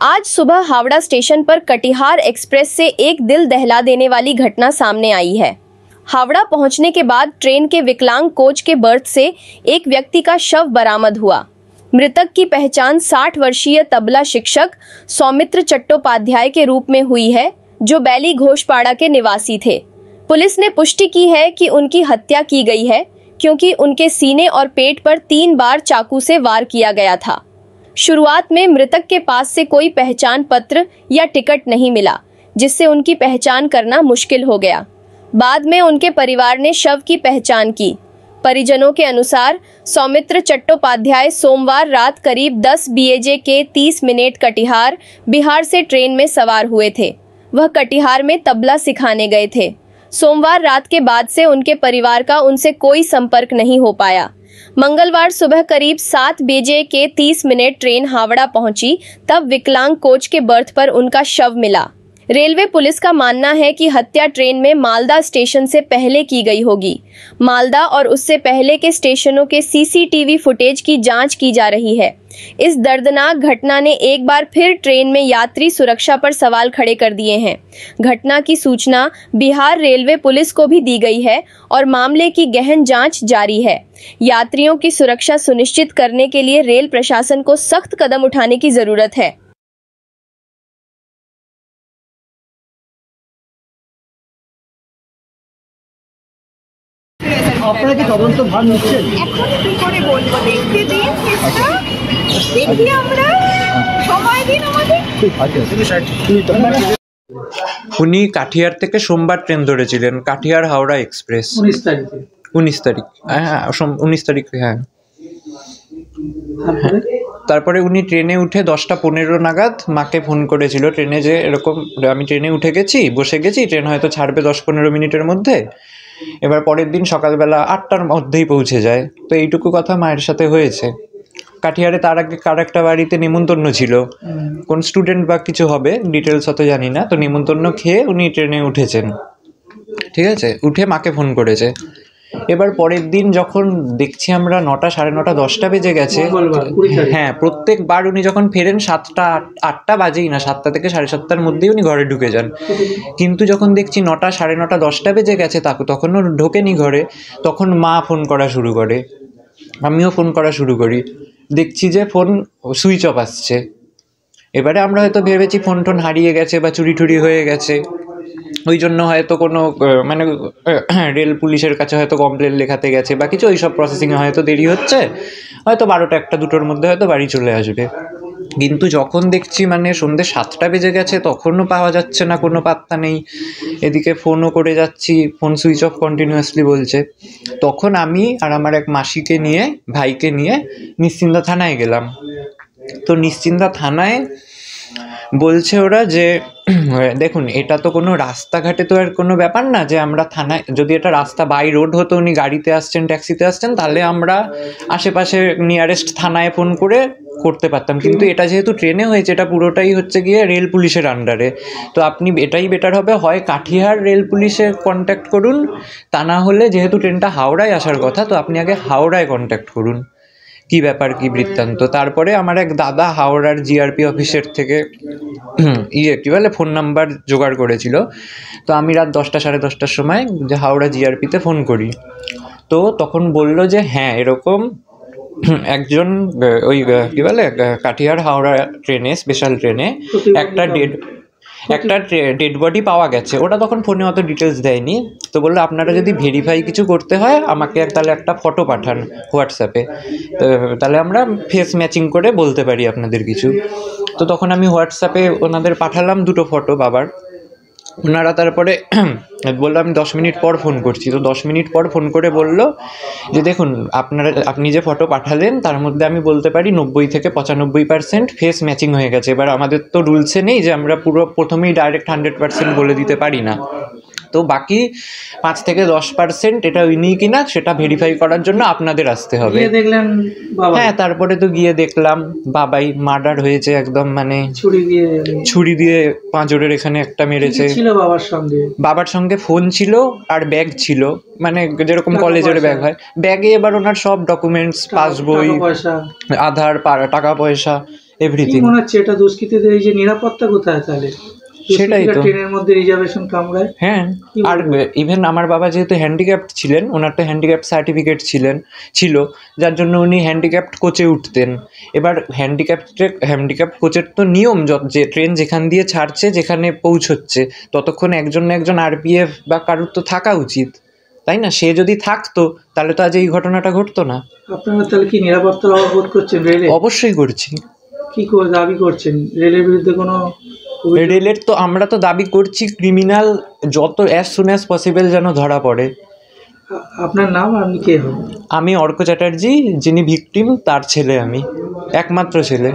आज सुबह हावड़ा स्टेशन पर कटिहार एक्सप्रेस से एक दिल दहला देने वाली घटना सामने आई है। हावड़ा पहुंचने के बाद ट्रेन के विकलांग कोच के बर्थ से एक व्यक्ति का शव बरामद हुआ। मृतक की पहचान 60 वर्षीय तबला शिक्षक सौमित्र चट्टोपाध्याय के रूप में हुई है, जो बैली घोषपाड़ा के निवासी थे। पुलिस ने पुष्टि की है कि उनकी हत्या की गई है, क्योंकि उनके सीने और पेट पर 3 बार चाकू से वार किया गया था। शुरुआत में मृतक के पास से कोई पहचान पत्र या टिकट नहीं मिला, जिससे उनकी पहचान करना मुश्किल हो गया। बाद में उनके परिवार ने शव की पहचान की। परिजनों के अनुसार सौमित्र चट्टोपाध्याय सोमवार रात करीब 10 BAJ के 30 मिनट कटिहार बिहार से ट्रेन में सवार हुए थे। वह कटिहार में तबला सिखाने गए थे। सोमवार रात के बाद से उनके परिवार का उनसे कोई संपर्क नहीं हो पाया। मंगलवार सुबह करीब 7 BAJ के 30 मिनट ट्रेन हावड़ा पहुंची, तब विकलांग कोच के बर्थ पर उनका शव मिला। रेलवे पुलिस का मानना है कि हत्या ट्रेन में मालदा स्टेशन से पहले की गई होगी। मालदा और उससे पहले के स्टेशनों के CCTV फुटेज की जांच की जा रही है। इस दर्दनाक घटना ने एक बार फिर ट्रेन में यात्री सुरक्षा पर सवाल खड़े कर दिए हैं। घटना की सूचना बिहार रेलवे पुलिस को भी दी गई है और मामले की गहन जांच जारी है। यात्रियों की सुरक्षा सुनिश्चित करने के लिए रेल प्रशासन को सख्त कदम उठाने की जरूरत है। আপনারা কি তদন্ত ভার নিচ্ছেন? এখন কি করে বলবো, দেখতে দিন কেসটা, দেখি আমরা, সময় দিন আমাদের। উনি কাঠিয়ার থেকে সোমবার ট্রেন ধরেছিলেন, কাঠিয়ার হাওড়া এক্সপ্রেস। 19 তারিখ, হ্যাঁ 19 তারিখ, হ্যাঁ। তারপরে উনি ট্রেনে উঠে 10টা 15 নাগাদ মাকে ফোন করেছিল ট্রেনে, যে এরকম আমি ট্রেনে উঠে গেছি, বসে গেছি, ট্রেন হয়তো ছাড়বে 10-15 মিনিটের মধ্যে। এবার পরের দিন সকালবেলা 8টার মধ্যেই পৌঁছে যায়। তো এইটুকু কথা মায়ের সাথে হয়েছে। কাঠিয়ারে তার আগে কার একটা বাড়িতে নিমন্ত্রণ ছিল, কোন স্টুডেন্ট বা কিছু হবে, ডিটেলস অত জানি না। তো নিমন্ত্রণ খেয়ে উনি ট্রেনে উঠেছেন, ঠিক আছে, উঠে মাকে ফোন করেছে। এবার পরের দিন যখন দেখছি আমরা 9টা, 9:30, 10টা বেজে গেছে। হ্যাঁ, প্রত্যেকবার উনি যখন ফেরেন 7টা 8টা বাজেই না, 7টা থেকে 7:30টার মধ্যেই উনি ঘরে ঢুকে যান। কিন্তু যখন দেখছি 9টা, 9:30, 10টা বেজে গেছে, তখনও ঢোকেনি ঘরে, তখন মা ফোন করা শুরু করে, আমিও ফোন করা শুরু করি। দেখছি যে ফোন সুইচ অফ আসছে। এবারে আমরা হয়তো ভেবেছি ফোন টোন হারিয়ে গেছে বা চুরি টুরি হয়ে গেছে, ওই জন্য হয়তো কোনো মানে রেল পুলিশের কাছে হয়তো কমপ্লেন লেখাতে গেছে বা কিছু, ওই সব প্রসেসিংয়ে হয়তো দেরি হচ্ছে, হয়তো 12টা 1টা 2টোর মধ্যে হয়তো বাড়ি চলে আসবে। কিন্তু যখন দেখছি মানে সন্ধ্যে 7টা বেজে গেছে, তখনও পাওয়া যাচ্ছে না, কোনো পাত্তা নেই। এদিকে ফোনও করে যাচ্ছি, ফোন সুইচ অফ কন্টিনিউয়াসলি বলছে। তখন আমি আর আমার এক মাসিকে নিয়ে, ভাইকে নিয়ে নিশ্চিন্দা থানায় গেলাম। তো নিশ্চিন্দা থানায় বলছে ওরা যে দেখুন, এটা তো কোনো রাস্তাঘাটে তো আর কোনো ব্যাপার না যে আমরা থানায়, যদি এটা রাস্তা বাই রোড হতো, উনি গাড়িতে আসছেন, ট্যাক্সিতে আসছেন, তাহলে আমরা আশেপাশে নিয়ারেস্ট থানায় ফোন করে করতে পারতাম। কিন্তু এটা যেহেতু ট্রেনে হয়েছে, এটা পুরোটাই হচ্ছে গিয়ে রেল পুলিশের আন্ডারে। তো আপনি এটাই বেটার হবে, হয় কাঠিয়ার রেল পুলিশে কন্ট্যাক্ট করুন, তা না হলে যেহেতু ট্রেনটা হাওড়ায় আসার কথা, তো আপনি আগে হাওড়ায় কন্ট্যাক্ট করুন, কি ব্যাপার কি বৃত্তান্ত। তারপরে আমার এক দাদা হাওড়ার GRP অফিসের থেকে কি বলে ফোন নাম্বার জোগাড় করেছিল। তো আমি রাত 10টা 10:30টার সময় যে হাওড়া GRPতে ফোন করি। তো তখন বলল যে হ্যাঁ, এরকম একজন ওই কি বলে কাঠিয়ার হাওড়া ট্রেনে, স্পেশাল ট্রেনে একটা ডেড বডি পাওয়া গেছে। ওটা তখন ফোনে অত ডিটেলস দেয়নি। তো বললো আপনারা যদি ভেরিফাই কিছু করতে হয় আমাকে তাহলে একটা ফটো পাঠান হোয়াটসঅ্যাপে, তাহলে আমরা ফেস ম্যাচিং করে বলতে পারি আপনাদের কিছু। তো তখন আমি হোয়াটসঅ্যাপে ওনাদের পাঠালাম 2টো ফটো বাবার। ওনারা তারপরে বললো আমি 10 মিনিট পর ফোন করছি। তো 10 মিনিট পর ফোন করে বলল যে দেখুন, আপনি যে ফটো পাঠালেন তার মধ্যে আমি বলতে পারি 90 থেকে 95% ফেস ম্যাচিং হয়ে গেছে। এবার আমাদের তো রুলসে নেই যে আমরা পুরো প্রথমেই ডাইরেক্ট 100% বলে দিতে পারি না। তো বাকি 5 থেকে 10% এটা উনি কিনা সেটা ভেরিফাই করার জন্য আপনাদের আসতে হবে। হ্যাঁ, তারপরে তো গিয়ে দেখলাম বাবাই মার্ডার হয়েছে একদম, মানে ছুরি দিয়ে পাঁজরের এখানে একটা মেরেছে। বাবার সঙ্গে ফোন ছিল আর ব্যাগ ছিল, মানে যেরকম কলেজের ব্যাগ হয়, ব্যাগে এবার ওনার সব ডকুমেন্টস, পাসবই, আধার, টাকা পয়সা এভরিথিং। মনে হচ্ছে এটা দুষ্কৃতীদের এই যে নিরাপত্তা কোথায় তাহলে? সেটাই তো, ট্রেনের মধ্যে রিজার্ভেশন কামড়ায়। হ্যাঁ। আর ইভেন আমার বাবা যেহেতু হ্যান্ডিক্যাপ্ট ছিলেন, ওনার তো হ্যান্ডিক্যাপ্ট সার্টিফিকেট ছিল, যার জন্য উনি হ্যান্ডিক্যাপ্ট কোচে উঠতেন। এবার হ্যান্ডিক্যাপ্ট কোচের তো নিয়ম যে ট্রেন যেখান দিয়ে ছাড়ছে, যেখানে পৌঁছচ্ছে, ততক্ষণ একজন না একজন আরপিএফ বা কারুর তো থাকা উচিত, তাই না? সে যদি থাকতো তাহলে তো আজ এই ঘটনাটা ঘটতো না। আপনারা তাহলে কি নিরাপত্তার অভাব বোধ করছেন রেলে? অবশ্যই করছি। কি করে দাবি করছেন রেলের বিরুদ্ধে কোনো? রেলের তো আমরা তো দাবি করছি ক্রিমিনাল যত অ্যাজ সুন অ্যাজ পসিবল যেন ধরা পড়ে। আপনার নাম, আপনি কে হন? আমি অর্ক চ্যাটার্জি, যিনি ভিকটিম তার ছেলে, আমি একমাত্র ছেলে।